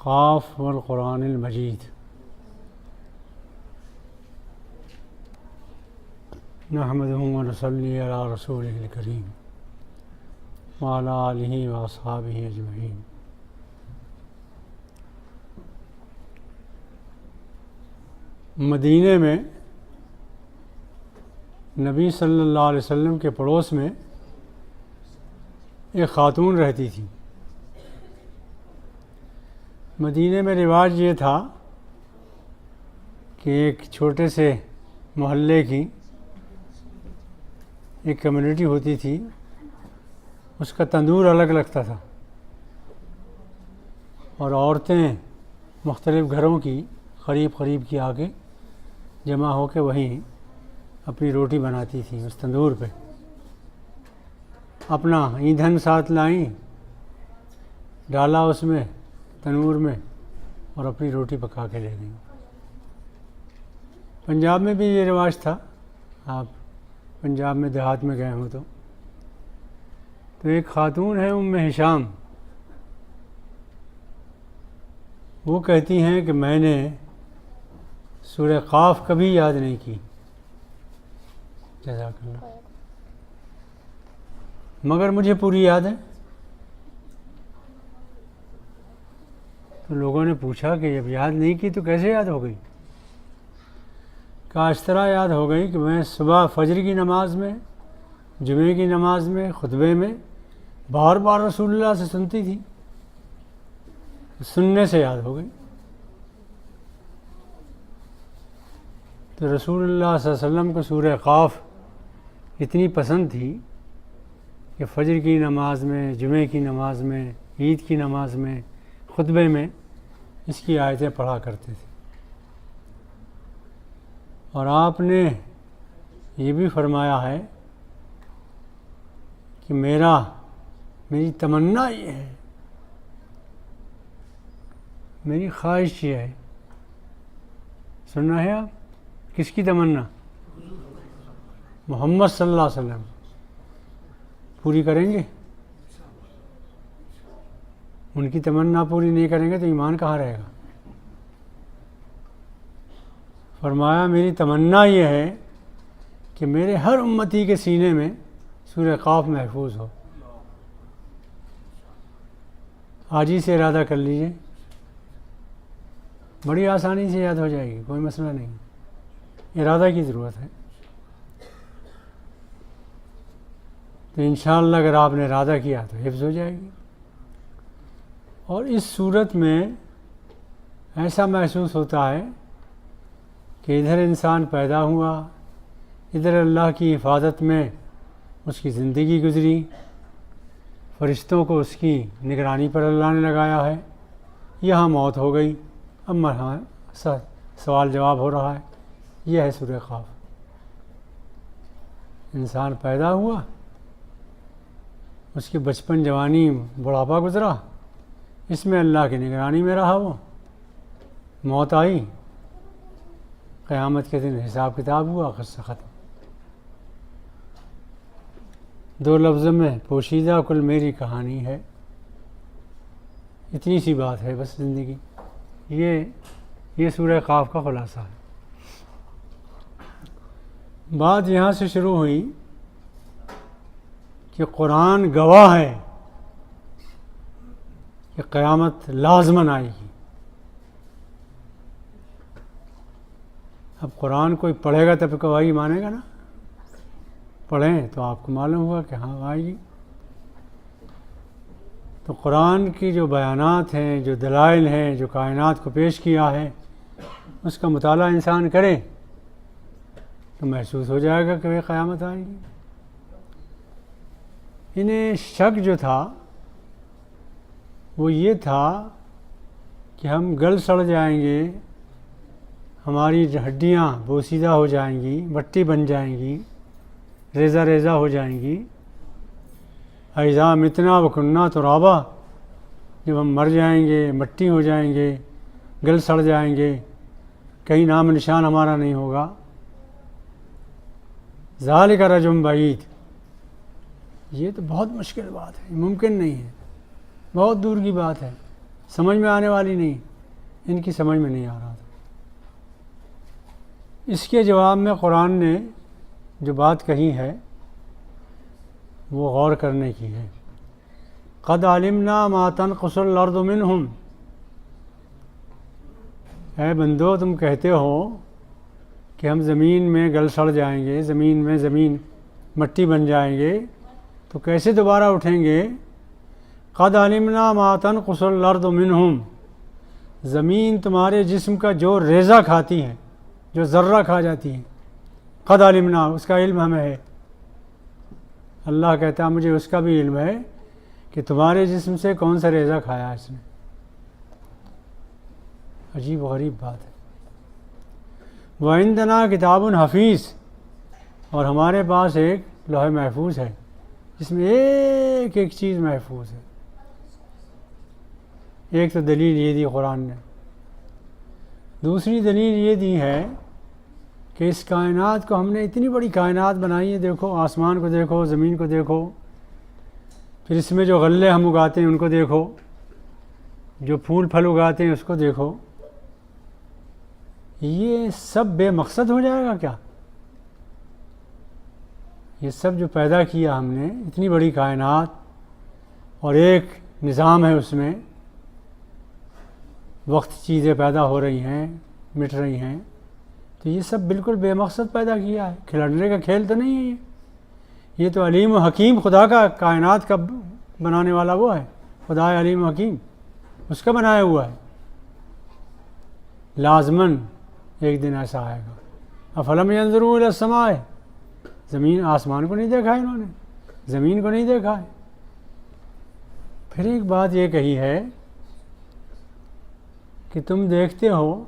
قاف والقرآن المجید۔ نحمدہ ونصلی علی رسولہ الکریم وعلی آلہ واصحابہ اجمعین۔ مدینے میں نبی صلی اللہ علیہ وسلم کے پڑوس میں ایک خاتون رہتی تھی۔ مدینے میں رواج یہ تھا کہ ایک چھوٹے سے محلے کی ایک کمیونٹی ہوتی تھی، اس کا تندور الگ لگتا تھا اور عورتیں مختلف گھروں کی قریب کی آ کے جمع ہو کے وہیں اپنی روٹی بناتی تھیں اس تندور پہ۔ اپنا ایندھن ساتھ لائیں، ڈالا اس میں تنور میں اور اپنی روٹی پکا کے لے گئیں۔ پنجاب میں بھی یہ رواج تھا، آپ پنجاب میں دیہات میں گئے ہوں تو ایک خاتون ہے ام ہشام، وہ کہتی ہیں کہ میں نے سورہ قاف کبھی یاد نہیں کی، جزاک اللہ، مگر مجھے پوری یاد ہے۔ تو لوگوں نے پوچھا کہ جب یاد نہیں کی تو کیسے یاد ہو گئی؟ کہا اس طرح یاد ہو گئی کہ میں صبح فجر کی نماز میں، جمعے کی نماز میں، خطبے میں بار بار رسول اللہ سے سنتی تھی، سننے سے یاد ہو گئی۔ تو رسول اللہ صلی اللہ علیہ وسلم کو سورہ قاف اتنی پسند تھی کہ فجر کی نماز میں، جمعے کی نماز میں، عید کی نماز میں، خطبے میں اس کی آیتیں پڑھا کرتے تھے۔ اور آپ نے یہ بھی فرمایا ہے کہ میری تمنا یہ ہے، میری خواہش یہ ہے، سننا ہے آپ؟ کس کی تمنا؟ محمد صلی اللہ علیہ وسلم پوری کریں گے؟ ان کی تمنا پوری نہیں کریں گے تو ایمان کہاں رہے گا؟ فرمایا میری تمنا یہ ہے کہ میرے ہر امتی کے سینے میں سورہ قاف محفوظ ہو۔ آج ہی سے ارادہ کر لیجئے، بڑی آسانی سے یاد ہو جائے گی، کوئی مسئلہ نہیں، ارادہ کی ضرورت ہے۔ تو انشاءاللہ اگر آپ نے ارادہ کیا تو حفظ ہو جائے گی۔ اور اس صورت میں ایسا محسوس ہوتا ہے کہ ادھر انسان پیدا ہوا، ادھر اللہ کی حفاظت میں اس کی زندگی گزری، فرشتوں کو اس کی نگرانی پر اللہ نے لگایا ہے، یہاں موت ہو گئی، اب سوال جواب ہو رہا ہے۔ یہ ہے سورہ قاف۔ انسان پیدا ہوا، اس کی بچپن، جوانی، بڑھاپا گزرا، اس میں اللہ کی نگرانی میں رہا، وہ موت آئی، قیامت کے دن حساب کتاب ہوا، قصہ ختم۔ دو لفظوں میں پوشیدہ کل میری کہانی ہے، اتنی سی بات ہے بس زندگی۔ یہ سورہ قاف کا خلاصہ ہے۔ بات یہاں سے شروع ہوئی کہ قرآن گواہ ہے کہ قیامت لازماً آئے گی۔ اب قرآن کوئی پڑھے گا تب گواہی مانے گا نا، پڑھیں تو آپ کو معلوم ہوگا کہ ہاں آئے گی۔ تو قرآن کی جو بیانات ہیں، جو دلائل ہیں، جو کائنات کو پیش کیا ہے، اس کا مطالعہ انسان کرے تو محسوس ہو جائے گا کہ وہ قیامت آئے گی۔ انہیں شک جو تھا وہ یہ تھا کہ ہم گل سڑ جائیں گے، ہماری ہڈیاں بوسیدہ ہو جائیں گی، مٹی بن جائیں گی، ریزہ ریزہ ہو جائیں گی۔ اذا متنا وکننا ترابا، جب ہم مر جائیں گے، مٹی ہو جائیں گے، گل سڑ جائیں گے، کہیں نام نشان ہمارا نہیں ہوگا۔ ذالک رجم بعید، یہ تو بہت مشکل بات ہے، ممکن نہیں ہے، بہت دور کی بات ہے۔ سمجھ میں آنے والی نہیں، ان کی سمجھ میں نہیں آ رہا تھا۔ اس کے جواب میں قرآن نے جو بات کہی ہے وہ غور کرنے کی ہے۔ قد علمنا ما تنقص الارض منہم، اے بندو تم کہتے ہو کہ ہم زمین میں گل سڑ جائیں گے، زمین مٹی بن جائیں گے، تو کیسے دوبارہ اٹھیں گے؟ قد علمنا ما تنقص الارض منہم، زمین تمہارے جسم کا جو ریزہ کھاتی ہے، جو ذرہ کھا جاتی ہے، قد علمنا، اس کا علم ہمیں ہے۔ اللہ کہتا ہے مجھے اس کا بھی علم ہے کہ تمہارے جسم سے کون سا ریزہ کھایا اس نے۔ عجیب و غریب بات ہے۔ وَعِندَنَا کتاب حفیظ، اور ہمارے پاس ایک لوح محفوظ ہے جس میں ایک ایک چیز محفوظ ہے۔ ایک تو دلیل یہ دی قرآن نے، دوسری دلیل یہ دی ہے کہ اس کائنات کو ہم نے اتنی بڑی کائنات بنائی ہے، دیکھو آسمان کو دیکھو، زمین کو دیکھو، پھر اس میں جو غلے ہم اگاتے ہیں ان کو دیکھو، جو پھول پھل اگاتے ہیں اس کو دیکھو، یہ سب بے مقصد ہو جائے گا کیا؟ یہ سب جو پیدا کیا ہم نے، اتنی بڑی کائنات، اور ایک نظام ہے اس میں، وقت چیزیں پیدا ہو رہی ہیں، مٹ رہی ہیں، تو یہ سب بالکل بے مقصد پیدا کیا ہے، کھلڑنے کا کھیل تو نہیں ہے یہ تو علیم و حکیم خدا کا، کائنات کا بنانے والا وہ ہے، خدا علیم و حکیم، اس کا بنایا ہوا ہے۔ لازماً ایک دن ایسا آئے گا۔ افلم ینظروا الی السماء، زمین آسمان کو نہیں دیکھا انہوں نے، زمین کو نہیں دیکھا ہے۔ پھر ایک بات یہ کہی ہے کہ تم دیکھتے ہو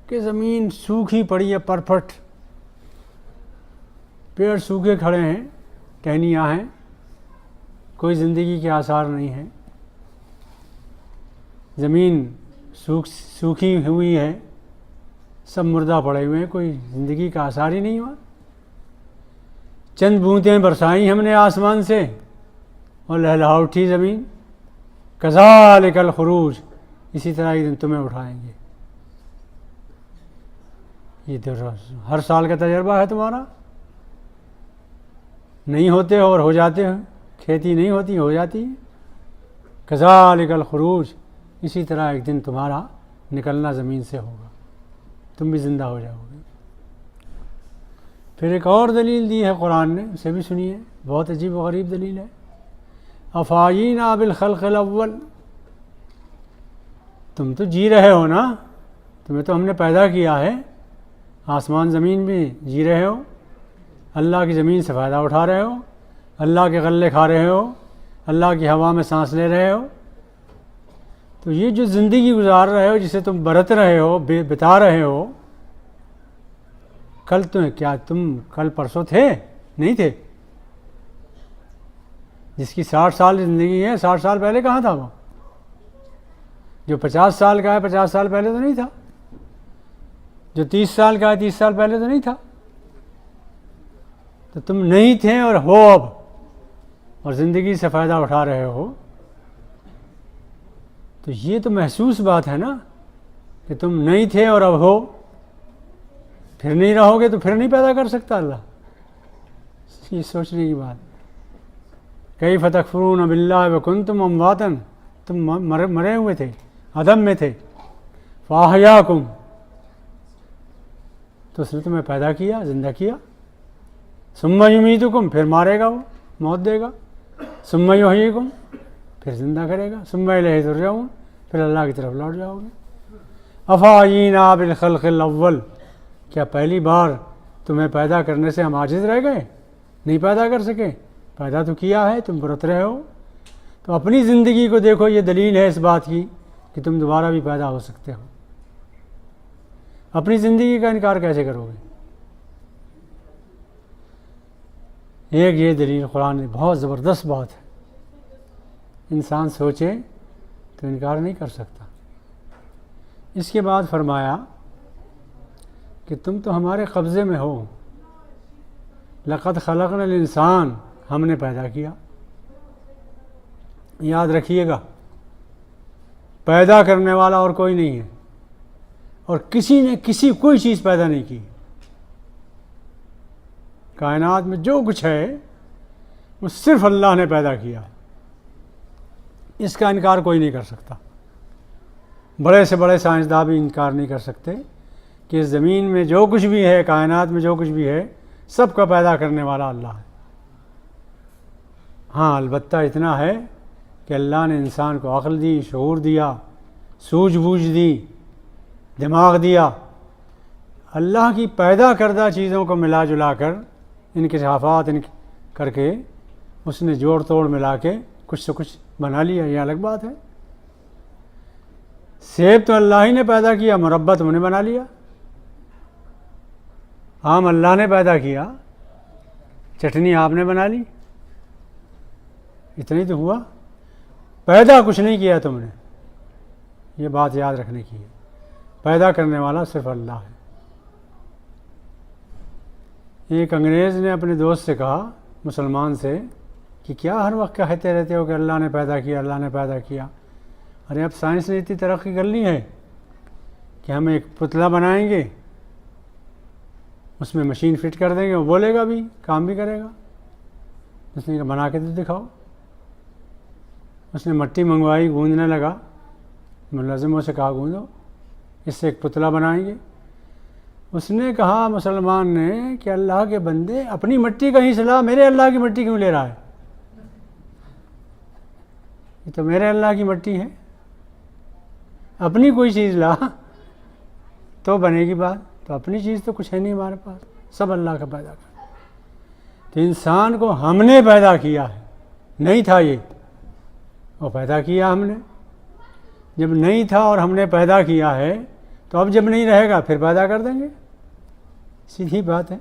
کہ زمین سوکھی پڑی ہے، پرپٹ، پیڑ سوکھے کھڑے ہیں، ٹہنیاں ہیں، کوئی زندگی کے آثار نہیں ہیں، زمین سوکھی ہوئی ہے، سب مردہ پڑے ہوئے ہیں، کوئی زندگی کا آثار ہی نہیں ہوا۔ چند بوندیں برسائیں ہم نے آسمان سے اور لہلہا اٹھی زمین، کذالک الخروج، اسی طرح ایک دن تمہیں اٹھائیں گے۔ یہ تو ہر سال کا تجربہ ہے تمہارا، نہیں ہوتے ہو اور ہو جاتے ہو، کھیتی نہیں ہوتی ہو جاتی ہے۔ کذالک الخروج، اسی طرح ایک دن تمہارا نکلنا زمین سے ہوگا، تم بھی زندہ ہو جاؤ گے۔ پھر ایک اور دلیل دی ہے قرآن نے، اسے بھی سنیے، بہت عجیب و غریب دلیل ہے۔ افاینا بالخلق الاول، تم تو جی رہے ہو نا، تمہیں تو ہم نے پیدا کیا ہے، آسمان زمین بھی جی رہے ہو، اللہ کی زمین سے فائدہ اٹھا رہے ہو، اللہ کے غلے کھا رہے ہو، اللہ کی ہوا میں سانس لے رہے ہو، تو یہ جو زندگی گزار رہے ہو، جسے تم برت رہے ہو، بتا رہے ہو، کل تو کیا تم کل پرسوں تھے؟ نہیں تھے۔ جس کی 60 سال زندگی ہے، 60 سال پہلے کہاں تھا وہ؟ جو 50 سال کا ہے 50 سال پہلے تو نہیں تھا، جو 30 سال کا ہے 30 سال پہلے تو نہیں تھا۔ تو تم نہیں تھے اور ہو اب، اور زندگی سے فائدہ اٹھا رہے ہو، تو یہ تو محسوس بات ہے نا کہ تم نہیں تھے اور اب ہو، پھر نہیں رہو گے تو پھر نہیں پیدا کر سکتا اللہ۔ یہ سوچنے کی بات۔ کیف تکفرون باللہ وکنتم امواتا، تم مرے ہوئے تھے، عدم میں تھے، فاحیاکم، تو اس نے تمہیں پیدا کیا، زندہ کیا، ثم یمیتکم، پھر مارے گا وہ، موت دے گا، ثم یحییکم، پھر زندہ کرے گا، ثم الیہ ترجعون، پھر اللہ کی طرف لوٹ جاؤ گے۔ افاینا بالخلق الاول، کیا پہلی بار تمہیں پیدا کرنے سے ہم عاجز رہ گئے؟ نہیں پیدا کر سکے، پیدا تو کیا ہے، تم برت رہے ہو۔ تو اپنی زندگی کو دیکھو، یہ دلیل ہے اس بات کی کہ تم دوبارہ بھی پیدا ہو سکتے ہو۔ اپنی زندگی کا انکار کیسے کرو گے؟ ایک یہ دلیل قرآن نے، بہت زبردست بات ہے، انسان سوچے تو انکار نہیں کر سکتا۔ اس کے بعد فرمایا کہ تم تو ہمارے قبضے میں ہو، لقد خلقنا الانسان، ہم نے پیدا کیا۔ یاد رکھیے گا پیدا کرنے والا اور کوئی نہیں ہے، اور کسی نے کوئی چیز پیدا نہیں کی۔ کائنات میں جو کچھ ہے وہ صرف اللہ نے پیدا کیا، اس کا انکار کوئی نہیں کر سکتا۔ بڑے سے بڑے سائنسداں بھی انکار نہیں کر سکتے کہ اس زمین میں جو کچھ بھی ہے، کائنات میں جو کچھ بھی ہے، سب کا پیدا کرنے والا اللہ ہے۔ ہاں البتہ اتنا ہے کہ اللہ نے انسان کو عقل دی، شعور دیا، سوجھ بوجھ دی، دماغ دیا۔ اللہ کی پیدا کردہ چیزوں کو ملا جلا کر، انکشافات کر کے اس نے جوڑ توڑ ملا کے کچھ سے کچھ بنا لیا، یہ الگ بات ہے۔ سیب تو اللہ ہی نے پیدا کیا، مربع تم نے بنا لیا۔ آم اللہ نے پیدا کیا، چٹنی آپ نے بنا لی، اتنا ہی تو ہوا، پیدا کچھ نہیں کیا تم نے۔ یہ بات یاد رکھنے کی ہے، پیدا کرنے والا صرف اللہ ہے۔ ایک انگریز نے اپنے دوست سے کہا، مسلمان سے، کہ کیا ہر وقت کہتے رہتے ہو کہ اللہ نے پیدا کیا، اللہ نے پیدا کیا؟ ارے اب سائنس نے اتنی ترقی کر لی ہے کہ ہم ایک پتلا بنائیں گے، اس میں مشین فٹ کر دیں گے، وہ بولے گا بھی، کام بھی کرے گا۔ اس نے کہا بنا کے تو دکھاؤ۔ اس نے مٹی منگوائی، گوندنے لگا، ملازموں سے کہا گوندو، اس سے ایک پتلا بنائیں گے۔ اس نے کہا مسلمان نے کہ اللہ کے بندے، اپنی مٹی کا ہی صلاح میرے اللہ کی مٹی کیوں لے رہا ہے؟ یہ تو میرے اللہ کی مٹی ہے، اپنی کوئی چیز لا تو بنے گی بات۔ تو اپنی چیز تو کچھ ہے نہیں ہمارے پاس، سب اللہ کا پیدا کر۔ تو انسان کو ہم نے پیدا کیا ہے، نہیں تھا یہ، وہ پیدا کیا ہم نے۔ جب نہیں تھا اور ہم نے پیدا کیا ہے تو اب جب نہیں رہے گا پھر پیدا کر دیں گے، سیدھی بات ہے۔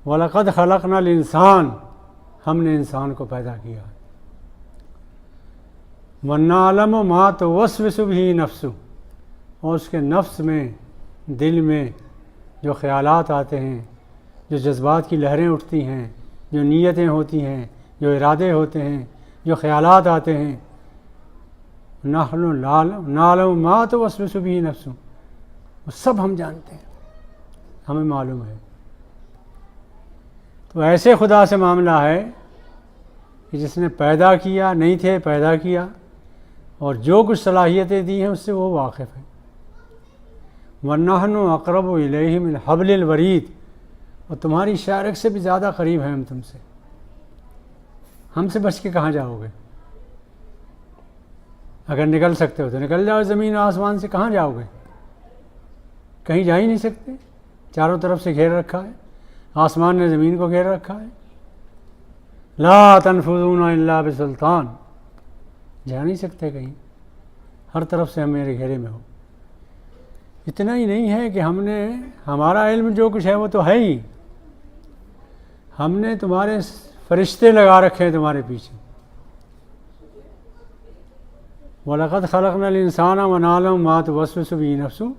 وَلَقَدْ خَلَقْنَا الْإِنسَانَ، ہم نے انسان کو پیدا کیا ہے۔ وَنَعْلَمُ مَا تُوَسْوِسُ بِهِ نَفْسُهُ، اور اس کے نفس میں، دل میں جو خیالات آتے ہیں، جو جذبات کی لہریں اٹھتی ہیں، جو نیتیں ہوتی ہیں، جو ارادے ہوتے ہیں، جو خیالات آتے ہیں، نَعْلَمُ مَا تُوَسْوِسُ بِهِ نَفْسُهُ، وہ سب ہم جانتے ہیں، ہمیں معلوم ہے۔ تو ایسے خدا سے معاملہ ہے کہ جس نے پیدا کیا، نہیں تھے پیدا کیا، اور جو کچھ صلاحیتیں دی ہیں اس سے وہ واقف ہے۔ وَنَحْنُ أَقْرَبُ إِلَيْهِ مِنْ حَبْلِ الْوَرِيدِ، اور تمہاری شارک سے بھی زیادہ قریب ہیں ہم تم سے۔ ہم سے بچ کے کہاں جاؤ گے؟ اگر نکل سکتے ہو تو نکل جاؤ، زمین و آسمان سے کہاں جاؤ گے؟ کہیں جا ہی نہیں سکتے، چاروں طرف سے گھیر رکھا ہے، آسمان نے زمین کو گھیر رکھا ہے۔ لا تنفذون الا بسلطان، جا نہیں سکتے کہیں، ہر طرف سے ہم میرے گھیرے میں ہو۔ اتنا ہی نہیں ہے کہ ہم نے، ہمارا علم جو کچھ ہے وہ تو ہے ہی، ہم نے تمہارے فرشتے لگا رکھے ہیں تمہارے پیچھے۔ وَلَقَدْ خَلَقْنَا الْإِنسَانَ وَنَعْلَمُ مَا تُوَسْوِسُ بِهِ نَفْسُهُ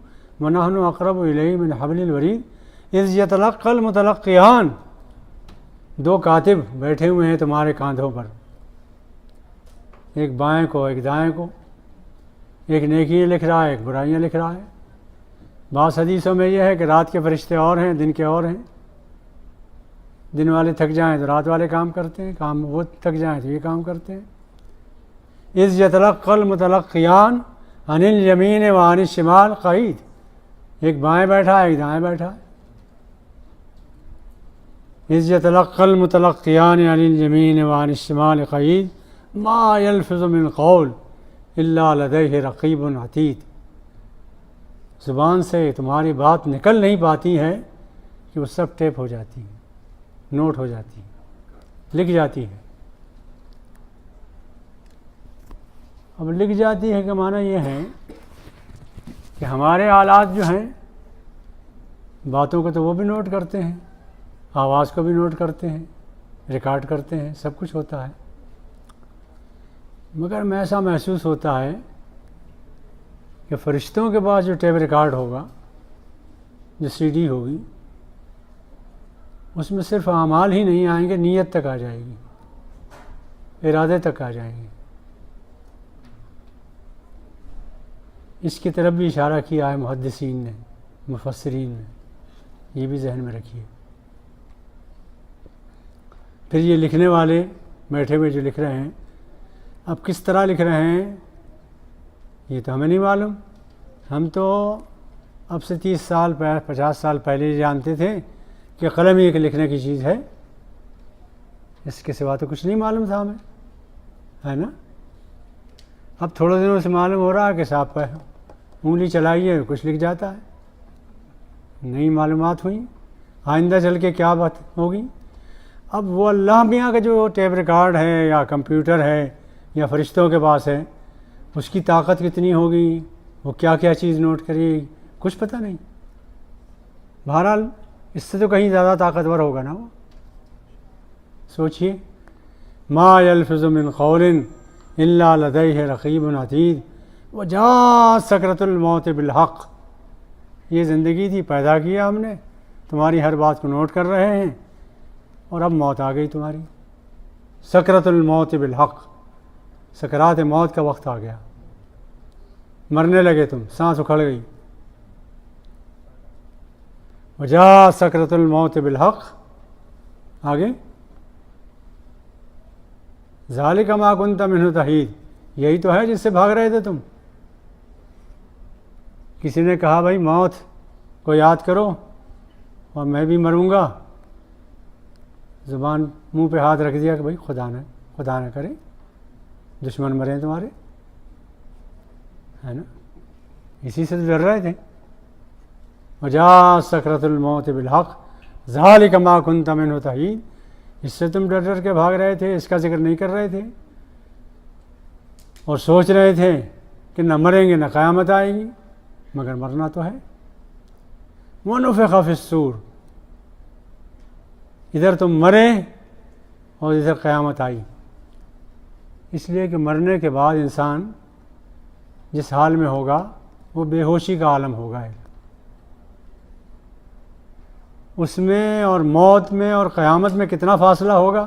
وَنَحْنُ أَقْرَبُ إِلَيْهِ مِنْ حَبْلِ الْوَرِيدِ إِذْ يَتَلَقَّى الْمُتَلَقِّيَانِ، دو کاتب بیٹھے ہوئے ہیں تمہارے کاندھوں پر، ایک بائیں کو ایک دائیں کو، ایک نیکیاں لکھ رہا ہے، ایک برائیاں لکھ رہا ہے۔ بعض حدیثوں میں یہ ہے کہ رات کے فرشتے اور ہیں، دن کے اور ہیں، دن والے تھک جائیں تو رات والے کام کرتے ہیں، کام وہ تھک جائیں تو یہ کام کرتے ہیں۔ اذ یتلقی المتلقیان عن الیمین وعن الشمال قعید، ایک بائیں بیٹھا ہے ایک دائیں بیٹھا ہے۔ اذ یتلقی المتلقیان عن الیمین وعن الشمال قعید ما یلفظ من قول الا لدیہ رقیب عتید، زبان سے تمہاری بات نکل نہیں پاتی ہے کہ وہ سب ٹیپ ہو جاتی ہے، نوٹ ہو جاتی ہے، لکھ جاتی ہے۔ اب لکھ جاتی ہے کا معنی یہ ہے کہ ہمارے آلات جو ہیں، باتوں کو تو وہ بھی نوٹ کرتے ہیں، آواز کو بھی نوٹ کرتے ہیں، ریکارڈ کرتے ہیں، سب کچھ ہوتا ہے، مگر میں ایسا محسوس ہوتا ہے کہ فرشتوں کے پاس جو ٹیپ ریکارڈ ہوگا، جو سی ڈی ہوگی، اس میں صرف اعمال ہی نہیں آئیں گے، نیت تک آ جائے گی، ارادے تک آ جائیں گے۔ اس کی طرف بھی اشارہ کیا ہے محدثین نے، مفسرین نے، یہ بھی ذہن میں رکھیے۔ پھر یہ لکھنے والے بیٹھے ہوئے جو لکھ رہے ہیں، اب کس طرح لکھ رہے ہیں یہ تو ہمیں نہیں معلوم۔ ہم تو اب سے 30 سال 50 سال پہلے جانتے تھے کہ قلم ایک لکھنے کی چیز ہے، اس کے سوا تو کچھ نہیں معلوم تھا ہمیں، ہے نا۔ اب تھوڑے دنوں سے معلوم ہو رہا ہے کہ صاحب پہ انگلی چلائیے کچھ لکھ جاتا ہے، نئی معلومات ہوئی۔ آئندہ چل کے کیا بات ہوگی؟ اب وہ اللہ میاں کا جو ٹیپ ریکارڈ ہے یا کمپیوٹر ہے یا فرشتوں کے پاس ہے، اس کی طاقت کتنی ہوگی، وہ کیا کیا چیز نوٹ کرے گی، کچھ پتہ نہیں۔ بہرحال اس سے تو کہیں زیادہ طاقتور ہوگا نا وہ۔ سوچئے، ما یلفظ من قول الا لدیہ رقیب عتید وجاءت سکرۃ الموت بالحق۔ یہ زندگی تھی، پیدا کیا ہم نے، تمہاری ہر بات کو نوٹ کر رہے ہیں، اور اب موت آ گئی تمہاری۔ سکرۃ الموت بالحق، سکرات موت کا وقت آ گیا، مرنے لگے تم، سانس اکھڑ گئی۔ وجاءت سکرۃ الموت بالحق، آگے ذالک ما کنت منہ تحید، یہی تو ہے جس سے بھاگ رہے تھے تم۔ کسی نے کہا بھائی موت کو یاد کرو اور میں بھی مروں گا، زبان منہ پہ ہاتھ رکھ دیا کہ بھائی خدا نہ کرے دشمن مریں تمہارے، ہے نا، اسی سے تو ڈر رہے تھے۔ وجاءت سکرۃ الموت بالحق ذالک ما کنت منہ تحید، اس سے تم ڈر ڈر کے بھاگ رہے تھے، اس کا ذکر نہیں کر رہے تھے، اور سوچ رہے تھے کہ نہ مریں گے نہ قیامت آئے گی، مگر مرنا تو ہے۔ وَنُفِخَ فِي الصُّورِ، ادھر تم مرے اور ادھر قیامت آئی، اس لیے کہ مرنے کے بعد انسان جس حال میں ہوگا وہ بے ہوشی کا عالم ہوگا، اس میں اور موت میں اور قیامت میں کتنا فاصلہ ہوگا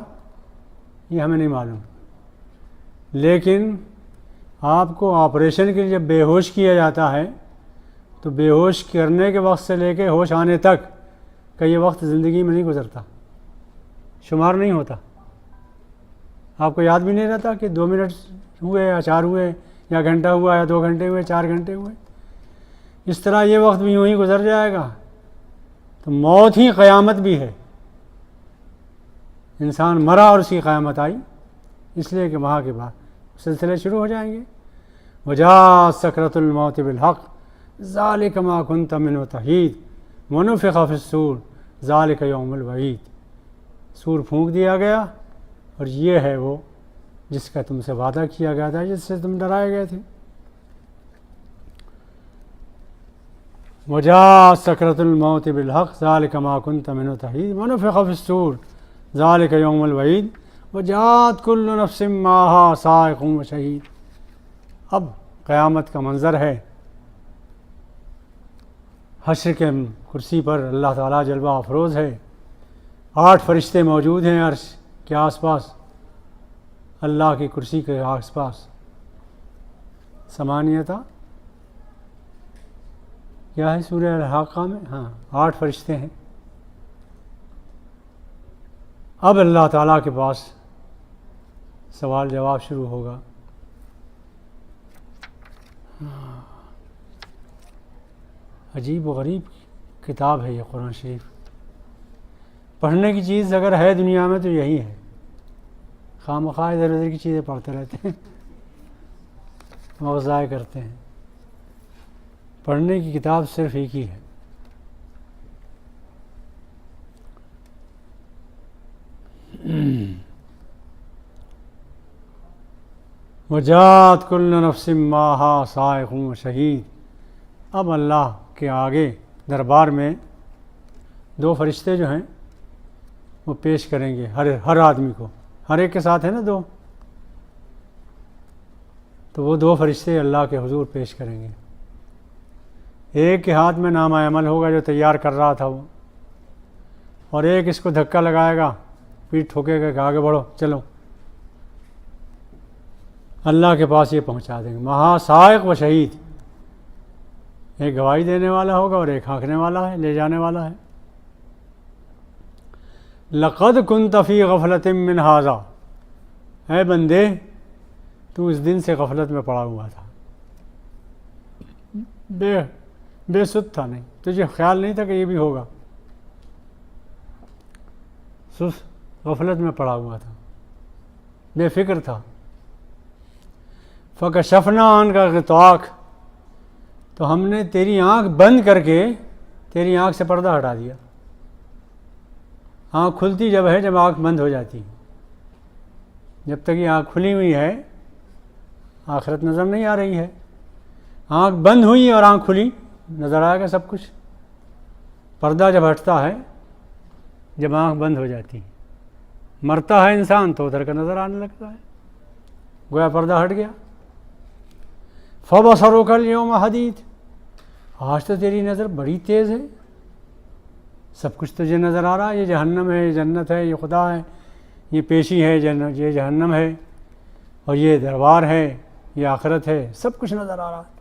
یہ ہمیں نہیں معلوم۔ لیکن آپ کو آپریشن کے لیے جب بے ہوش کیا جاتا ہے تو بے ہوش کرنے کے وقت سے لے کے ہوش آنے تک کا یہ وقت زندگی میں نہیں گزرتا، شمار نہیں ہوتا، آپ کو یاد بھی نہیں رہتا کہ 2 منٹ ہوئے یا 4 ہوئے یا گھنٹہ ہوا یا 2 گھنٹے ہوئے 4 گھنٹے ہوئے، اس طرح یہ وقت بھی یوں ہی گزر جائے گا۔ تو موت ہی قیامت بھی ہے، انسان مرا اور اس کی قیامت آئی، اس لیے کہ وہاں کے بعد سلسلے شروع ہو جائیں گے۔ وجاءت سکرۃ الموت بالحق ذالک ما کنت منہ تحید ونفخ فی الصور ذالک یوم الوعید، سور پھونک دیا گیا اور یہ ہے وہ جس کا تم سے وعدہ کیا گیا تھا، جس سے تم ڈرائے گئے تھے۔ وجاءت سکرۃ الموت بالحق ذالک ما کنت منہ تحید ونفخ فی الصور ذالک یوم الوعید وجاءت کل نفس معہا سائق وشہید۔ اب قیامت کا منظر ہے، حشر کے کرسی پر اللہ تعالیٰ جلوہ افروز ہے، 8 فرشتے موجود ہیں عرش کے آس پاس، اللہ کی کرسی کے آس پاس، ثمانیہ کیا ہے سورہ الحاقہ میں، ہاں 8 فرشتے ہیں۔ اب اللہ تعالیٰ کے پاس سوال جواب شروع ہوگا۔ عجیب و غریب کتاب ہے یہ قرآن شریف، پڑھنے کی چیز اگر ہے دنیا میں تو یہی ہے، خواہ مخواہ ادھر ادھر کی چیزیں پڑھتے رہتے ہیں، وقت ضائع کرتے ہیں۔ پڑھنے کی کتاب صرف ایک ہی ہے۔ وجاءت کل نفس معہا سائق وشہید، اب اللہ کے آگے دربار میں 2 فرشتے جو ہیں وہ پیش کریں گے ہر آدمی کو، ہر ایک کے ساتھ ہے نا 2، تو وہ 2 فرشتے اللہ کے حضور پیش کریں گے۔ ایک کے ہاتھ میں نامہ عمل ہوگا جو تیار کر رہا تھا وہ، اور ایک اس کو دھکا لگائے گا، پیٹھ ٹھوکے گا کہ آگے بڑھو چلو، اللہ کے پاس یہ پہنچا دیں گے۔ مہا سائق و شہید، ایک گواہی دینے والا ہوگا اور ایک ہانکنے والا ہے، لے جانے والا ہے۔ لقد کنت فی غفلۃ من ھذا، اے بندے تو اس دن سے غفلت میں پڑا ہوا تھا، بے سد تھا، نہیں تجھے خیال نہیں تھا کہ یہ بھی ہوگا، غفلت میں پڑا ہوا تھا، بے فکر تھا۔ فکشفنا عنک غطاءک، تو ہم نے تیری آنکھ بند کر کے تیری آنکھ سے پردہ ہٹا دیا۔ آنکھ کھلتی جب ہے جب آنکھ بند ہو جاتی ہے، جب تک یہ آنکھ کھلی ہوئی ہے آخرت نظر نہیں آ رہی ہے، آنکھ بند ہوئی اور آنکھ کھلی نظر آئے گا سب کچھ۔ پردہ جب ہٹتا ہے جب آنکھ بند ہو جاتی ہے، مرتا ہے انسان تو ادھر کا نظر آنے لگتا ہے، گویا پردہ ہٹ گیا۔ فَبَصَرُكَ الْيَوْمَ حَدِيدٌ، آج تو تیری نظر بڑی تیز ہے، سب کچھ تجھے نظر آ رہا ہے، یہ جہنم ہے، یہ جنت ہے، یہ خدا ہے، یہ پیشی ہے، یہ جہنم ہے، اور یہ دربار ہے، یہ آخرت ہے، سب کچھ نظر آ رہا ہے۔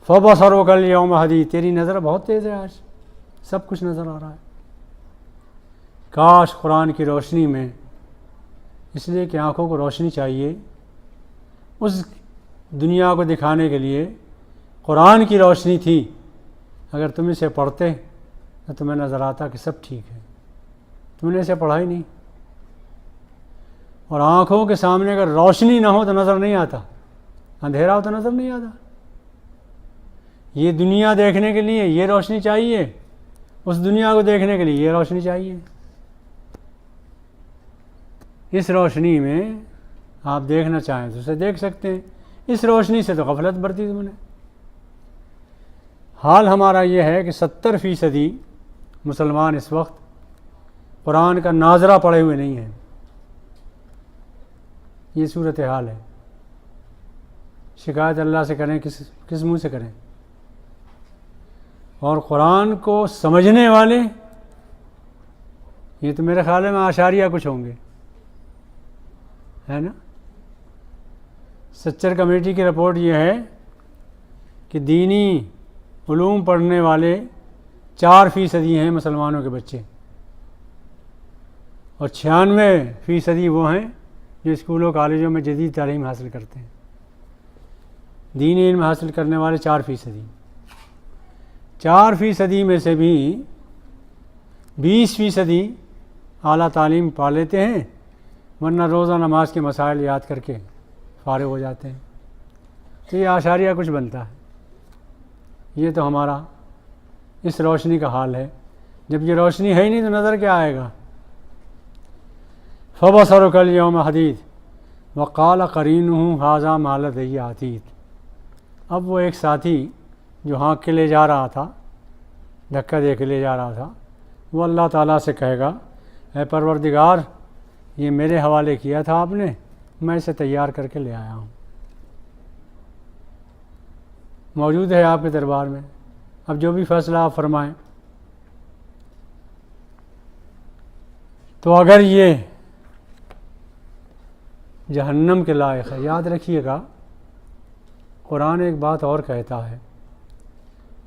فَبَصَرُكَ الْيَوْمَ حَدِيدٌ، تیری نظر بہت تیز ہے، آج سب کچھ نظر آ رہا ہے۔ کاش قرآن کی روشنی میں، اس لیے کہ آنکھوں کو روشنی چاہیے، اس دنیا کو دکھانے کے لیے قرآن کی روشنی تھی، اگر تم اسے پڑھتے تو تمہیں نظر آتا کہ سب ٹھیک ہے، تم نے اسے پڑھا ہی نہیں۔ اور آنکھوں کے سامنے اگر روشنی نہ ہو تو نظر نہیں آتا، اندھیرا ہو تو نظر نہیں آتا۔ یہ دنیا دیکھنے کے لیے یہ روشنی چاہیے، اس دنیا کو دیکھنے کے لیے یہ روشنی چاہیے۔ اس روشنی میں آپ دیکھنا چاہیں تو اسے دیکھ سکتے ہیں، اس روشنی سے تو غفلت برتی تم نے۔ حال ہمارا یہ ہے کہ 70% مسلمان اس وقت قرآن کا ناظرہ پڑھے ہوئے نہیں ہیں، یہ صورتحال ہے۔ شکایت اللہ سے کریں، کس منہ سے کریں؟ اور قرآن کو سمجھنے والے، یہ تو میرے خیال میں آشاریہ کچھ ہوں گے، ہے نا۔ سچر کمیٹی کی رپورٹ یہ ہے کہ دینی علوم پڑھنے والے 4% ہیں مسلمانوں کے بچے، اور 96% وہ ہیں جو اسکولوں کالجوں میں جدید تعلیم حاصل کرتے ہیں۔ دینی علم حاصل کرنے والے 4%، 4% میں سے بھی 20% اعلیٰ تعلیم پا لیتے ہیں، ورنہ روزہ نماز کے مسائل یاد کر کے فارغ ہو جاتے ہیں۔ تو یہ آشاریہ کچھ بنتا ہے۔ یہ تو ہمارا اس روشنی کا حال ہے، جب یہ روشنی ہے ہی نہیں تو نظر کیا آئے گا۔ فَبَصَرُكَ الْيَوْمَ حَدِيدٌ وَقَالَ قَرِينُهُ هَٰذَا مَا لَدَيَّ عَتِيدٌ، اب وہ ایک ساتھی جو ہانک کے لے جا رہا تھا، دھکا دے کے لے جا رہا تھا، وہ اللہ تعالیٰ سے کہے گا، اے پروردگار یہ میرے حوالے کیا تھا آپ نے، میں اسے تیار کر کے لے آیا ہوں، موجود ہے آپ کے دربار میں، اب جو بھی فیصلہ آپ فرمائیں۔ تو اگر یہ جہنم کے لائق ہے، یاد رکھیے گا قرآن ایک بات اور کہتا ہے،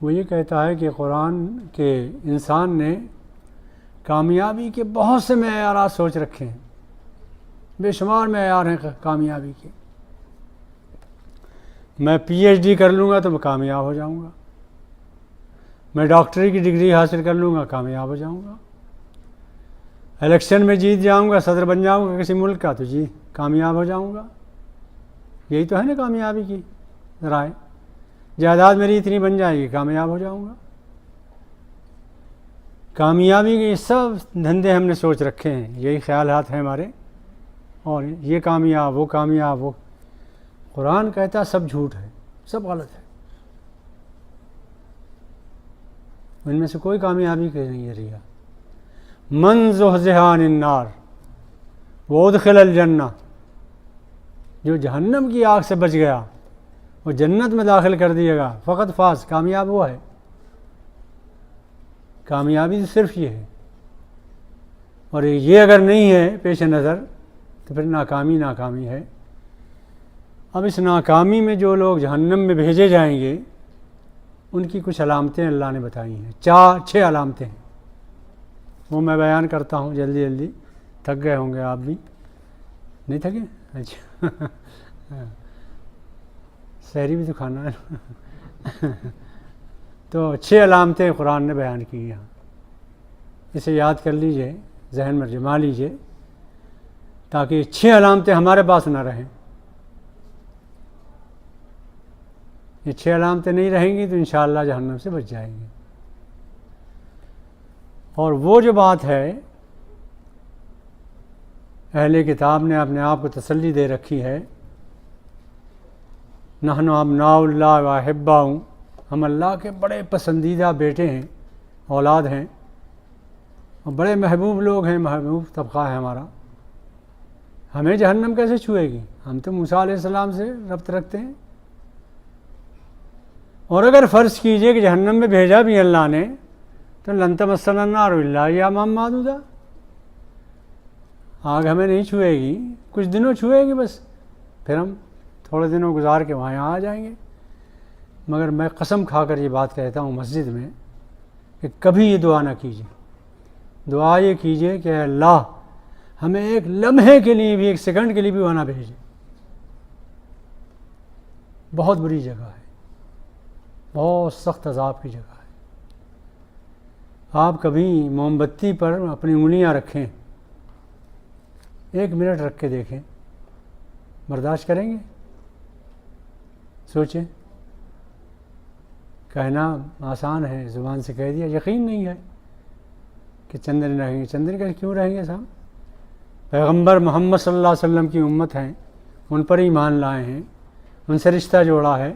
وہ یہ کہتا ہے کہ قرآن کے انسان نے کامیابی کے بہت سے معیارات سوچ رکھے ہیں، بے شمار معیار ہیں کامیابی کے۔ میں PhD کر لوں گا تو میں کامیاب ہو جاؤں گا، میں ڈاکٹری کی ڈگری حاصل کر لوں گا کامیاب ہو جاؤں گا، الیکشن میں جیت جاؤں گا، صدر بن جاؤں گا کسی ملک کا تو جی کامیاب ہو جاؤں گا۔ یہی تو ہے نا کامیابی کی رائے، جائیداد میری اتنی بن جائے گی کامیاب ہو جاؤں گا۔ کامیابی کے سب دھندے ہم نے سوچ رکھے ہیں، یہی خیالات ہیں ہمارے، اور یہ کامیاب وہ کامیاب وہ۔ قرآن کہتا ہے سب جھوٹ ہے، سب غلط ہے، ان میں سے کوئی کامیابی کے نہیں ہے رہا۔ من زحزح عن النار وادخل الجنہ، جو جہنم کی آگ سے بچ گیا وہ جنت میں داخل کر دیے گا، فقط فاز، کامیاب وہ ہے۔ کامیابی صرف یہ ہے، اور یہ اگر نہیں ہے پیش نظر تو پھر ناکامی ہے۔ اب اس ناکامی میں جو لوگ جہنم میں بھیجے جائیں گے ان کی کچھ علامتیں اللہ نے بتائی ہیں، 6 علامتیں ہیں، وہ میں بیان کرتا ہوں جلدی جلدی. تھک گئے ہوں گے آپ بھی؟ نہیں تھکے؟ اچھا سحری بھی تو کھانا ہے. تو 6 علامتیں قرآن نے بیان کی یہاں، اسے یاد کر لیجئے، ذہن میں جما لیجئے، تاکہ 6 علامتیں ہمارے پاس نہ رہیں. یہ 6 علامتیں نہیں رہیں گی تو انشاءاللہ جہنم سے بچ جائیں گے. اور وہ جو بات ہے، اہل کتاب نے اپنے آپ کو تسلی دے رکھی ہے، نحن ابناء اللہ و احباؤہ، ہم اللہ کے بڑے پسندیدہ بیٹے ہیں، اولاد ہیں، اور بڑے محبوب لوگ ہیں، محبوب طبقہ ہے ہمارا. ہمیں جہنم کیسے چھوئے گی؟ ہم تو موسیٰ علیہ السلام سے ربط رکھتے ہیں. اور اگر فرض کیجئے کہ جہنم میں بھیجا بھی اللہ نے تو لن تمسنا النار الا ایاما معدودا، آگ ہمیں نہیں چھوئے گی، کچھ دنوں چھوئے گی بس، پھر ہم تھوڑے دنوں گزار کے وہاں آ جائیں گے. مگر میں قسم کھا کر یہ بات کہتا ہوں مسجد میں کہ کبھی یہ دعا نہ کیجیے. دعا یہ کیجیے کہ اے اللہ ہمیں ایک لمحے کے لیے بھی، ایک سیکنڈ کے لیے بھی وہاں نہ بھیجے. بہت بری جگہ ہے، بہت سخت عذاب کی جگہ ہے. آپ کبھی موم بتی پر اپنی انگلیاں رکھیں، 1 منٹ رکھ کے دیکھیں، برداشت کریں گے؟ سوچیں. کہنا آسان ہے، زبان سے کہہ دیا، یقین نہیں ہے کہ چند دن رہیں گے. چند دن کا کیوں رہیں گے صاحب؟ پیغمبر محمد صلی اللہ علیہ وسلم کی امت ہیں، ان پر ایمان لائے ہیں، ان سے رشتہ جوڑا ہے،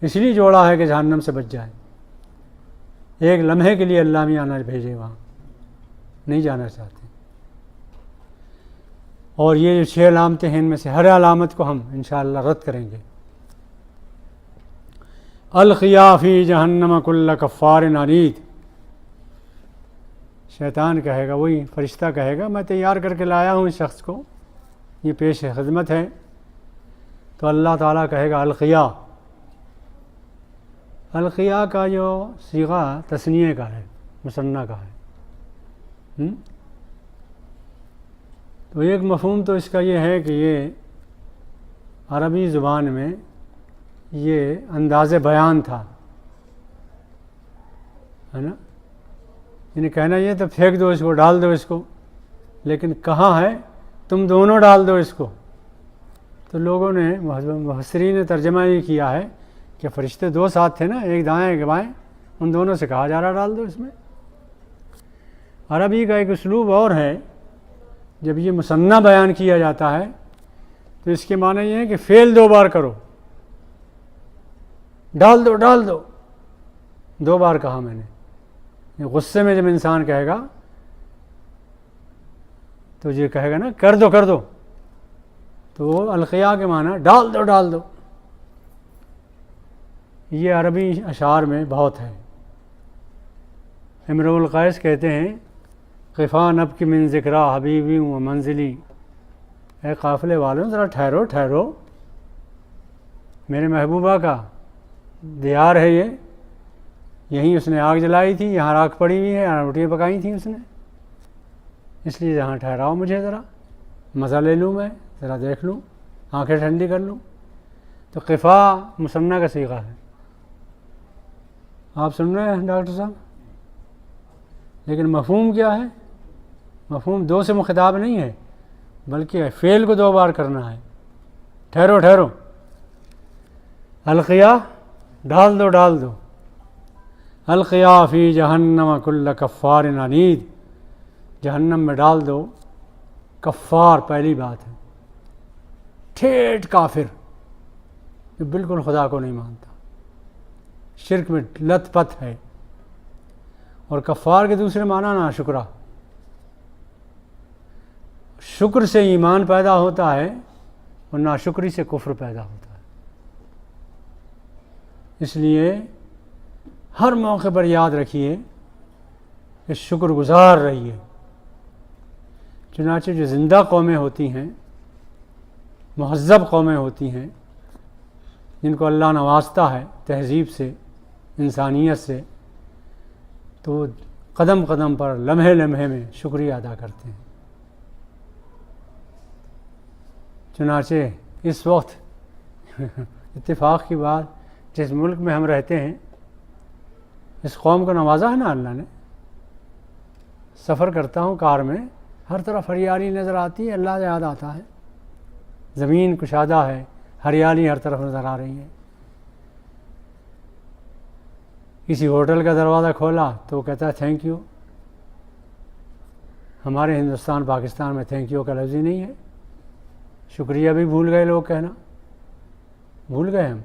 اس لیے جوڑا ہے کہ جہنم سے بچ جائے. ایک لمحے کے لیے اللہ میاں نہ بھیجے، وہاں نہیں جانا چاہتے. اور یہ جو 6 علامتیں ہیں، ان میں سے ہر علامت کو ہم انشاءاللہ رد کریں گے. القیا فی جہنم کل کفار عنید، شیطان کہے گا، وہی فرشتہ کہے گا، میں تیار کر کے لایا ہوں اس شخص کو، یہ پیش خدمت ہے. تو اللہ تعالیٰ کہے گا القیا. القیا کا جو صیغہ تثنیہ کا ہے، مثنیٰ کا ہے. تو ایک مفہوم تو اس کا یہ ہے کہ یہ عربی زبان میں یہ انداز بیان تھا، ہے نا. یعنی کہنا یہ تو پھینک دو اس کو، ڈال دو اس کو، لیکن کہاں ہے؟ تم دونوں ڈال دو اس کو. تو لوگوں نے، مفسرین نے ترجمہ یہ کیا ہے کہ فرشتے 2 ساتھ تھے نا، ایک دائیں ایک بائیں، ان دونوں سے کہا جا رہا ڈال دو اس میں. عربی کا ایک اسلوب اور ہے، جب یہ مثنیٰ بیان کیا جاتا ہے تو اس کے معنی یہ ہے کہ فعل 2 بار کرو، ڈال دو ڈال دو، 2 بار کہا میں نے. غصے میں جب انسان کہے گا تو یہ کہے گا نا کر دو کر دو، تو وہ القیا کے معنی ڈال دو ڈال دو. یہ عربی اشعار میں بہت ہے. امرؤ القیس کہتے ہیں قفا نب کی من ذکرہ حبیبی و منزلی، اے قافلے والوں ذرا ٹھہرو ٹھہرو، میرے محبوبہ کا دیار ہے یہ، یہیں اس نے آگ جلائی تھی، یہاں راکھ پڑی ہوئی ہے، یہاں روٹیاں پکائی تھیں اس نے، اس لیے یہاں ٹھہراؤ مجھے، ذرا مزہ لے لوں، میں ذرا دیکھ لوں، آنکھیں ٹھنڈی کر لوں. تو قفا مثنیٰ کا صیغہ ہے. آپ سن رہے ہیں ڈاکٹر صاحب؟ لیکن مفہوم کیا ہے؟ مفہوم 2 سے مخاطب نہیں ہے، بلکہ فعل کو 2 بار کرنا ہے. ٹھہرو ٹھہرو، القیا ڈال دو ڈال دو. القیا فی جہنم کل کفار عنید، جہنم میں ڈال دو کفار، پہلی بات ہے ٹھیٹ کافر، جو بالکل خدا کو نہیں مانتا، شرک میں لت پت ہے. اور کفار کے دوسرے معنی ناشکرا. شکر سے ایمان پیدا ہوتا ہے اور ناشکری سے کفر پیدا ہوتا ہے. اس لیے ہر موقع پر یاد رکھیے کہ شکر گزار رہیے. چنانچہ جو زندہ قومیں ہوتی ہیں، مہذب قومیں ہوتی ہیں، جن کو اللہ نوازتا ہے تہذیب سے، انسانیت سے، تو قدم قدم پر لمحے لمحے میں شکریہ ادا کرتے ہیں۔ چنانچہ اس وقت اتفاق کی بات، جس ملک میں ہم رہتے ہیں اس قوم کو نوازا ہے نا اللہ نے۔ سفر کرتا ہوں کار میں، ہر طرف ہریالی نظر آتی ہے، اللہ یاد آتا ہے، زمین کشادہ ہے، ہریالی ہر طرف نظر آ رہی ہے۔ کسی ہوٹل کا دروازہ کھولا تو وہ کہتا ہے تھینک یو۔ ہمارے ہندوستان پاکستان میں تھینک یو کا لفظ ہی نہیں ہے، شکریہ بھی بھول گئے لوگ کہنا، بھول گئے ہم۔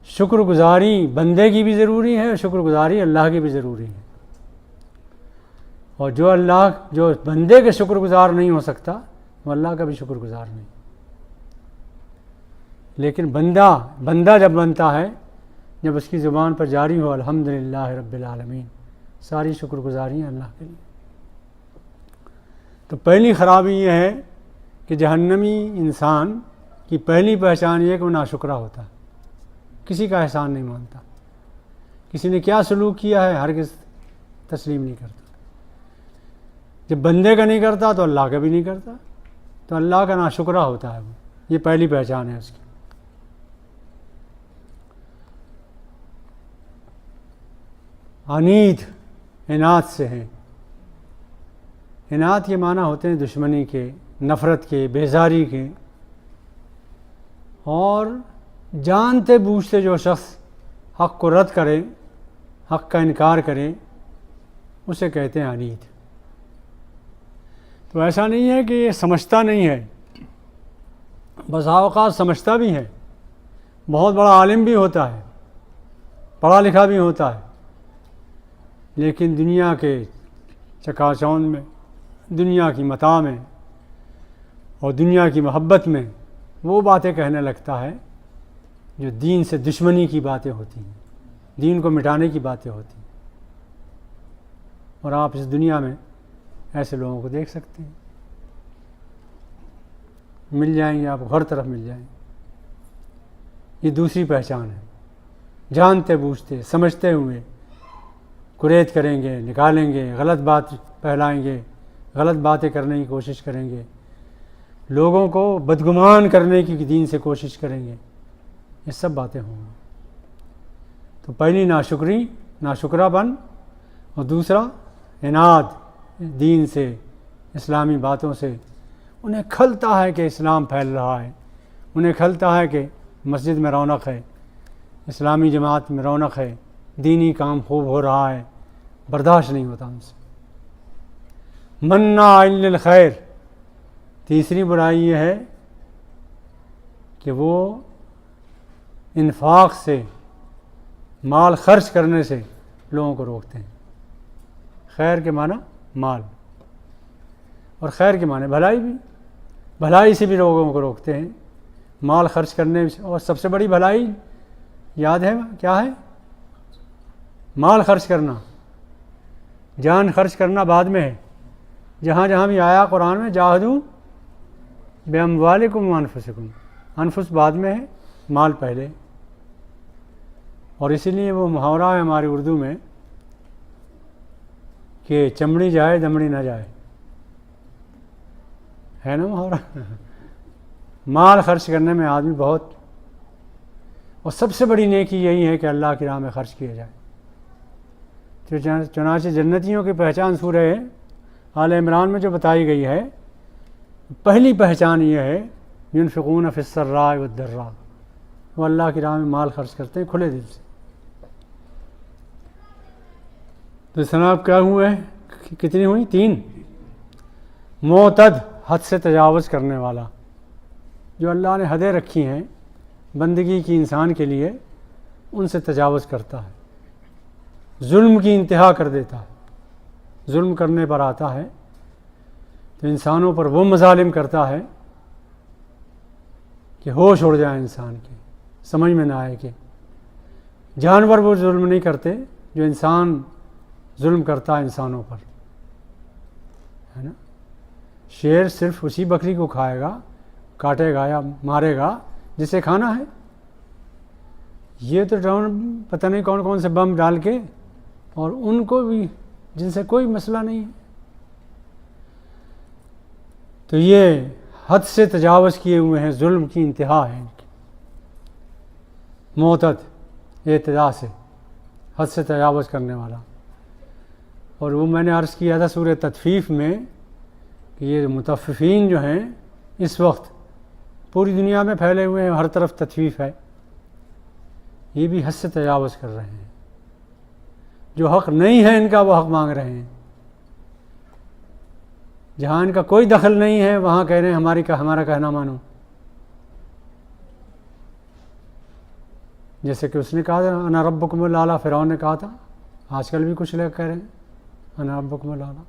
شکر گزاری بندے کی بھی ضروری ہے، شکر گزاری اللہ کی بھی ضروری ہے، اور جو بندے کے شکر گزار نہیں ہو سکتا وہ اللہ کا بھی شکر گزار نہیں۔ لیکن بندہ جب بنتا ہے، جب اس کی زبان پر جاری ہو الحمدللہ رب العالمین، ساری شکر گزاریاں اللہ کے لیے۔ تو پہلی خرابی یہ ہے کہ جہنمی انسان کی پہلی پہچان یہ کہ وہ ناشکرہ ہوتا ہے، کسی کا احسان نہیں مانتا، کسی نے کیا سلوک کیا ہے ہرگز تسلیم نہیں کرتا۔ جب بندے کا نہیں کرتا تو اللہ کا بھی نہیں کرتا، تو اللہ کا ناشکرہ ہوتا ہے وہ، یہ پہلی پہچان ہے اس کی۔ عنید عناد سے ہیں، عناد کے معنی ہوتے ہیں دشمنی کے، نفرت کے، بیزاری کے، اور جانتے بوجھتے جو شخص حق کو رد کرے، حق کا انکار کرے، اسے کہتے ہیں عنید۔ تو ایسا نہیں ہے کہ یہ سمجھتا نہیں ہے، بسا اوقات سمجھتا بھی ہے، بہت بڑا عالم بھی ہوتا ہے، پڑھا لکھا بھی ہوتا ہے، لیکن دنیا کے چکا چوند میں، دنیا کی متاع میں اور دنیا کی محبت میں وہ باتیں کہنے لگتا ہے جو دین سے دشمنی کی باتیں ہوتی ہیں، دین کو مٹانے کی باتیں ہوتی ہیں۔ اور آپ اس دنیا میں ایسے لوگوں کو دیکھ سکتے ہیں، مل جائیں گے آپ کو، ہر طرف مل جائیں گے۔ یہ دوسری پہچان ہے، جانتے بوجھتے سمجھتے ہوئے کریت کریں گے، نکالیں گے، غلط بات پھیلائیں گے، غلط باتیں کرنے کی کوشش کریں گے، لوگوں کو بدگمان کرنے کی دین سے کوشش کریں گے، یہ سب باتیں ہوں گی۔ تو پہلی ناشکرہ بن، اور دوسرا عناد دین سے، اسلامی باتوں سے۔ انہیں کھلتا ہے کہ اسلام پھیل رہا ہے، انہیں کھلتا ہے کہ مسجد میں رونق ہے، اسلامی جماعت میں رونق ہے، دینی کام خوب ہو رہا ہے، برداشت نہیں ہوتا ان سے۔ مناع للخیر، تیسری برائی یہ ہے کہ وہ انفاق سے، مال خرچ کرنے سے لوگوں کو روکتے ہیں۔ خیر کے معنی مال، اور خیر کے معنی بھلائی بھی، بھلائی سے بھی لوگوں کو روکتے ہیں، مال خرچ کرنے سے۔ اور سب سے بڑی بھلائی یاد ہے کیا ہے؟ مال خرچ کرنا، جان خرچ کرنا بعد میں ہے۔ جہاں جہاں بھی آیا قرآن میں جاہدوا باموالکم وانفسکم، انفس بعد میں ہے، مال پہلے۔ اور اسی لیے وہ محاورہ ہے ہماری اردو میں کہ چمڑی جائے دمڑی نہ جائے، ہے نا محاورہ؟ مال خرچ کرنے میں آدمی بہت، اور سب سے بڑی نیکی یہی ہے کہ اللہ کی راہ میں خرچ کیا جائے۔ چنانچہ جنتیوں کی پہچان سورہ آل عمران میں جو بتائی گئی ہے، پہلی پہچان یہ ہے ينفقون فی السراء والضراء، وہ اللہ کی راہ میں مال خرچ کرتے ہیں کھلے دل سے۔ تو جناب کیا ہوئے، کتنی ہوئی؟ 3۔ معتد، حد سے تجاوز کرنے والا، جو اللہ نے حدیں رکھی ہیں بندگی کی انسان کے لیے، ان سے تجاوز کرتا ہے، ظلم کی انتہا کر دیتا ہے، ظلم کرنے پر آتا ہے تو انسانوں پر وہ مظالم کرتا ہے کہ ہوش اڑ جائے انسان کے، سمجھ میں نہ آئے کہ جانور وہ ظلم نہیں کرتے جو انسان ظلم کرتا ہے انسانوں پر، ہے نا؟ شیر صرف اسی بکری کو کھائے گا، کاٹے گا یا مارے گا جسے کھانا ہے، یہ تو ڈرون پتہ نہیں کون کون سے بم ڈال کے، اور ان کو بھی جن سے کوئی مسئلہ نہیں ہے. تو یہ حد سے تجاوز کیے ہوئے ہیں، ظلم کی انتہا ہے ان کی. معتد اعتداء سے، حد سے تجاوز کرنے والا. اور وہ میں نے عرض کیا تھا سورہ تطفیف میں کہ یہ مطففین جو ہیں اس وقت پوری دنیا میں پھیلے ہوئے ہیں، ہر طرف تطفیف ہے. یہ بھی حد سے تجاوز کر رہے ہیں. جو حق نہیں ہے ان کا وہ حق مانگ رہے ہیں. جہاں ان کا کوئی دخل نہیں ہے وہاں کہہ رہے ہیں ہمارا کہنا مانو. جیسے کہ اس نے کہا تھا انا ربکم الاعلی، فرعون نے کہا تھا. آج کل بھی کچھ لوگ کہہ رہے ہیں انا ربکم الاعلی.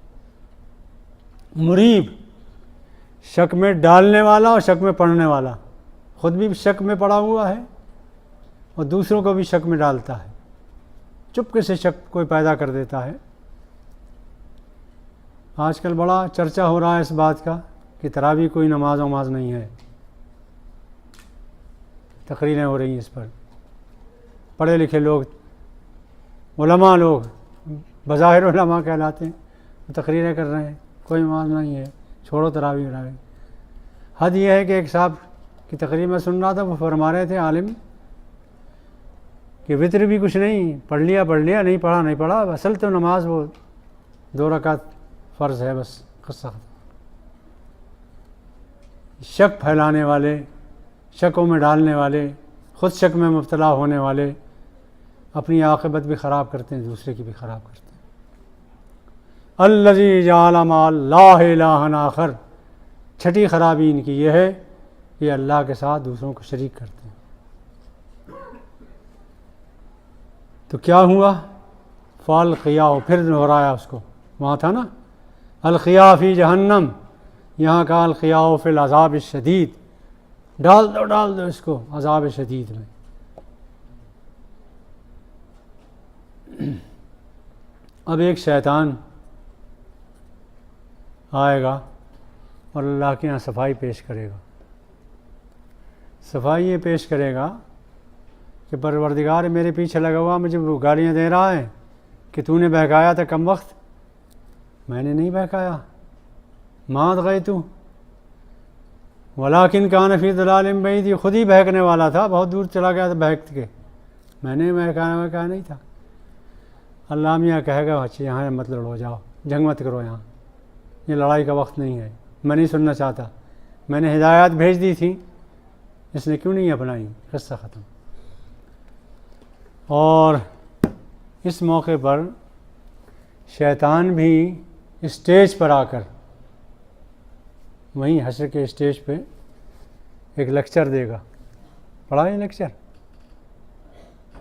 مریب، شک میں ڈالنے والا اور شک میں پڑھنے والا. خود بھی شک میں پڑا ہوا ہے اور دوسروں کو بھی شک میں ڈالتا ہے. چپکے سے شک کوئی پیدا کر دیتا ہے. آج کل بڑا چرچا ہو رہا ہے اس بات کا کہ تراویح کوئی نماز وماز نہیں ہے. تقریریں ہو رہی ہیں اس پر. پڑھے لکھے لوگ، علماء لوگ، بظاہر علماء کہلاتے ہیں، وہ تقریریں کر رہے ہیں کوئی نماز نہیں ہے، چھوڑو تراویح وراویح. حد یہ ہے کہ ایک صاحب کی تقریر میں سن رہا تھا، وہ فرما رہے تھے عالم کہ وطر بھی کچھ نہیں، پڑھ لیا نہیں پڑھا نہیں پڑھا، اصل تو نماز وہ 2 رکعت فرض ہے بس. قصہ ختم. شک پھیلانے والے، شکوں میں ڈالنے والے، خود شک میں مبتلا ہونے والے اپنی عاقبت بھی خراب کرتے ہیں، دوسرے کی بھی خراب کرتے ہیں. الذی جعل مع اللہ الہا آخر. چھٹی خرابی ان کی یہ ہے کہ اللہ کے ساتھ دوسروں کو شریک کرتے ہیں. تو کیا ہوا؟ فالقیاہ، پھر دہرایا اس کو. وہاں تھا نا القیاہ فی جہنم، یہاں کا القیاہ فی العذاب الشدید. ڈال دو اس کو عذاب شدید میں. اب ایک شیطان آئے گا اور اللہ کے یہاں صفائی پیش کرے گا. صفائی یہ پیش کرے گا کہ پروردگار میرے پیچھے لگا ہوا مجھے وہ گالیاں دے رہا ہے کہ تو نے بہکایا تھا کم وقت. میں نے نہیں بہکایا. مات گئے تو ولیکن کان فی ضلال بعید. یہ خود ہی بہکنے والا تھا، بہت دور چلا گیا تھا بہک کے. میں نے بہکایا نہیں تھا. اللہ میاں کہے گا اچھا یہاں مت لڑو، جاؤ جنگ مت کرو، یہاں یہ لڑائی کا وقت نہیں ہے، میں نہیں سننا چاہتا. میں نے ہدایات بھیج دی تھی، اس نے کیوں نہیں اپنائی. قصہ ختم. اور اس موقع پر شیطان بھی اسٹیج پر آ کر، وہیں حشر کے اسٹیج پہ ایک لیکچر دے گا. پڑھا یہ لیکچر؟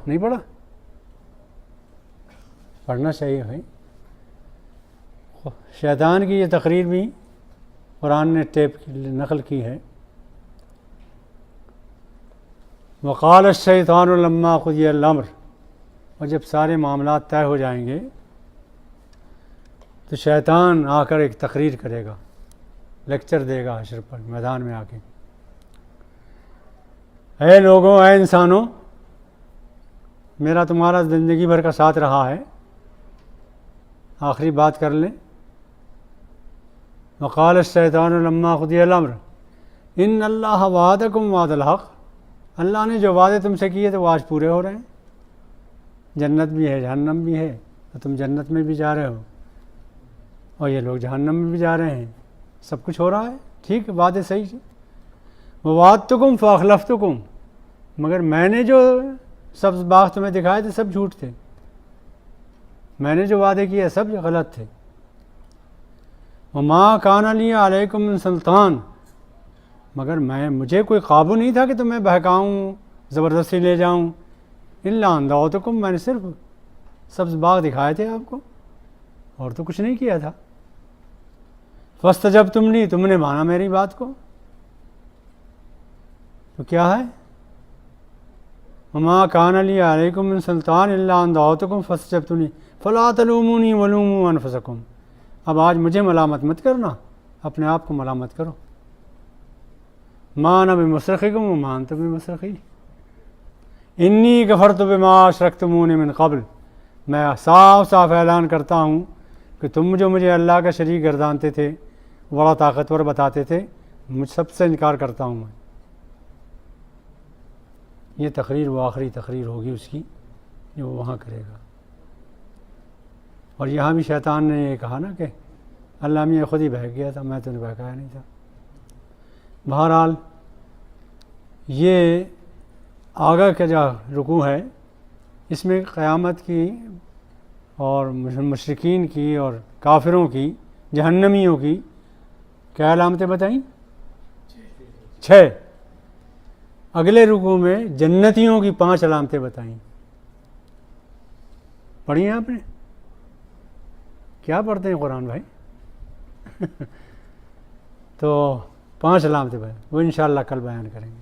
نہیں پڑھا؟ پڑھنا چاہیے بھائی. شیطان کی یہ تقریر بھی قرآن نے ٹیپ نقل کی ہے. وقال الشیطان لما قضی الامر. اور جب سارے معاملات طے ہو جائیں گے تو شیطان آ کر ایک تقریر کرے گا، لیکچر دے گا حشر پر میدان میں آ کے. اے لوگوں، اے انسانوں، میرا تمہارا زندگی بھر کا ساتھ رہا ہے، آخری بات کر لیں. وقال الشیطان لما قضی الامر ان اللہ وعدکم وعد الحق. اللہ نے جو وعدے تم سے کیے تھے وہ آج پورے ہو رہے ہیں. جنت بھی ہے، جہنم بھی ہے، تو تم جنت میں بھی جا رہے ہو اور یہ لوگ جہنم میں بھی جا رہے ہیں. سب کچھ ہو رہا ہے، ٹھیک، وعدے صحیح تھے. ووعدتکم فاخلفتکم. مگر میں نے جو سبز باغ تمہیں دکھائے تھے سب جھوٹ تھے. میں نے جو وعدے کیے سب غلط تھے. وما کان لی علیکم من سلطان. مگر مجھے کوئی قابو نہیں تھا کہ تمہیں بہکاؤں، زبردستی لے جاؤں. الا ان دعوتکم. میں نے صرف سبز باغ دکھائے تھے آپ کو، اور تو کچھ نہیں کیا تھا. فاستجبتم لی. تم نے مانا میری بات کو. تو کیا ہے؟ وما کان لی علیکم من سلطان الا ان دعوتکم فاستجبتم لی فلا تلومونی ولوموا انفسکم. اب آج مجھے ملامت مت کرنا، اپنے آپ کو ملامت کرو. ما انا بمصرخکم وما انتم بمصرخی. انی کفرت بما اشرکتمون من قبل، میں صاف صاف اعلان کرتا ہوں کہ تم جو مجھے اللہ کا شریک گردانتے تھے، بڑا طاقتور بتاتے تھے، مجھ سب سے انکار کرتا ہوں میں۔ یہ تقریر وہ آخری تقریر ہوگی اس کی جو وہ وہاں کرے گا۔ اور یہاں بھی شیطان نے یہ کہا نا کہ اللہ میاں خود ہی بہک گیا تھا، میں تو نے بہکایا نہیں تھا۔ بہرحال یہ آگے کا جو رکوع ہے اس میں قیامت کی اور مشرکین کی اور کافروں کی، جہنمیوں کی کیا علامتیں بتائیں؟ 6۔ اگلے رکوع میں جنتیوں کی 5 علامتیں بتائیں۔ پڑھی ہیں آپ نے؟ کیا پڑھتے ہیں قرآن بھائی؟ تو 5 علامتیں وہ انشاءاللہ کل بیان کریں گے۔